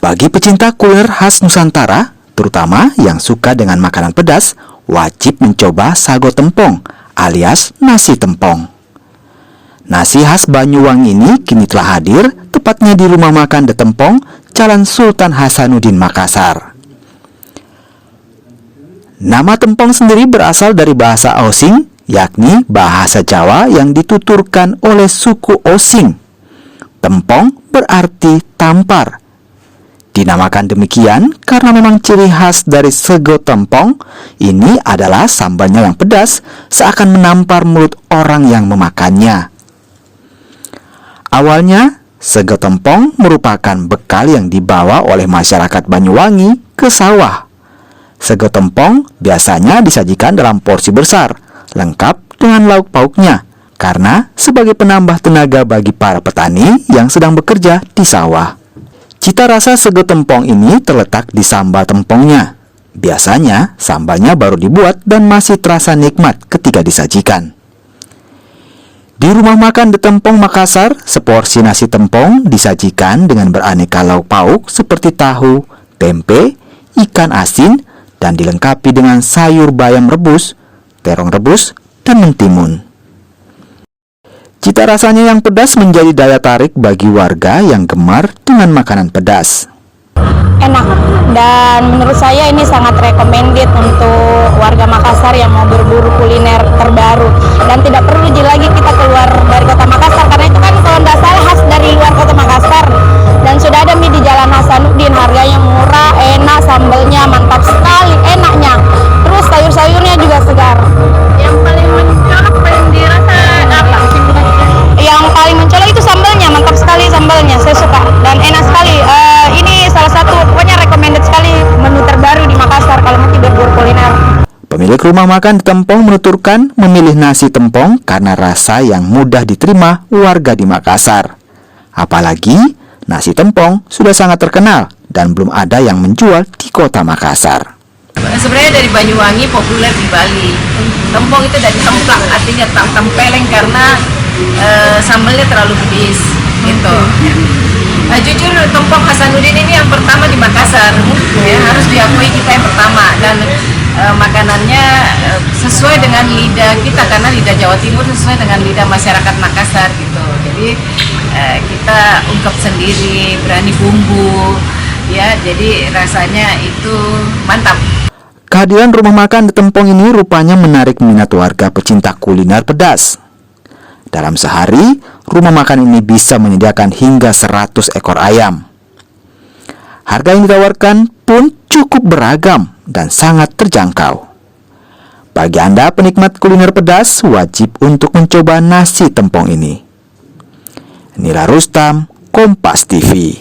Bagi pecinta kuliner khas Nusantara, terutama yang suka dengan makanan pedas, wajib mencoba sago tempong alias nasi tempong. Nasi khas Banyuwangi ini kini telah hadir tepatnya di rumah makan The Tempong, Jalan Sultan Hasanuddin, Makassar. Nama tempong sendiri berasal dari bahasa Osing, yakni bahasa Jawa yang dituturkan oleh suku Osing. Tempong berarti tampar. Dinamakan demikian karena memang ciri khas dari sego tempong ini adalah sambalnya yang pedas seakan menampar mulut orang yang memakannya. Awalnya, sego tempong merupakan bekal yang dibawa oleh masyarakat Banyuwangi ke sawah. Sego tempong biasanya disajikan dalam porsi besar, lengkap dengan lauk pauknya, karena sebagai penambah tenaga bagi para petani yang sedang bekerja di sawah. Cita rasa sego tempong ini terletak di sambal tempongnya. Biasanya, sambalnya baru dibuat dan masih terasa nikmat ketika disajikan. Di rumah makan The Tempong Makassar, seporsi nasi tempong disajikan dengan beraneka lauk pauk seperti tahu, tempe, ikan asin, dan dilengkapi dengan sayur bayam rebus, terong rebus, dan mentimun. Cita rasanya yang pedas menjadi daya tarik bagi warga yang gemar dengan makanan pedas. Enak, dan menurut saya ini sangat recommended untuk warga Makassar yang mau berburu kuliner terbaru. Dan tidak perlu lagi kita keluar dari kota Makassar, karena itu kan kalau nggak salah khas dari luar kota Makassar. Dan sudah ada mie di Jalan Hasanuddin, harganya murah, enak, sambelnya mantap sekali, enaknya. Terus sayur-sayurnya juga segar. Yang paling mencolok, paling dirasa apa? Yang paling mencolok itu sambelnya, mantap sekali sambelnya, saya suka dan enak sekali. Ini salah satu, pokoknya recommended sekali menu terbaru di Makassar kalau mau berburu kuliner. Pemilik rumah makan The Tempong menuturkan memilih nasi tempong karena rasa yang mudah diterima warga di Makassar. Apalagi nasi tempong sudah sangat terkenal dan belum ada yang menjual di kota Makassar. Sebenarnya dari Banyuwangi populer di Bali. Tempong itu dari templak, artinya tempeleng karena sambalnya terlalu pedis gitu. Jujur tempong Hasanuddin ini yang pertama di Makassar, ya, harus diakui kita yang pertama, dan makanannya sesuai dengan lidah kita karena lidah Jawa Timur sesuai dengan lidah masyarakat Makassar gitu. Jadi kita ungkap sendiri, berani bumbu, ya, jadi rasanya itu mantap. Kehadiran rumah makan The Tempong ini rupanya menarik minat warga pecinta kuliner pedas. Dalam sehari, rumah makan ini bisa menyediakan hingga 100 ekor ayam. Harga yang ditawarkan pun cukup beragam dan sangat terjangkau. Bagi Anda penikmat kuliner pedas, wajib untuk mencoba nasi tempong ini. Nila Rustam, Kompas TV.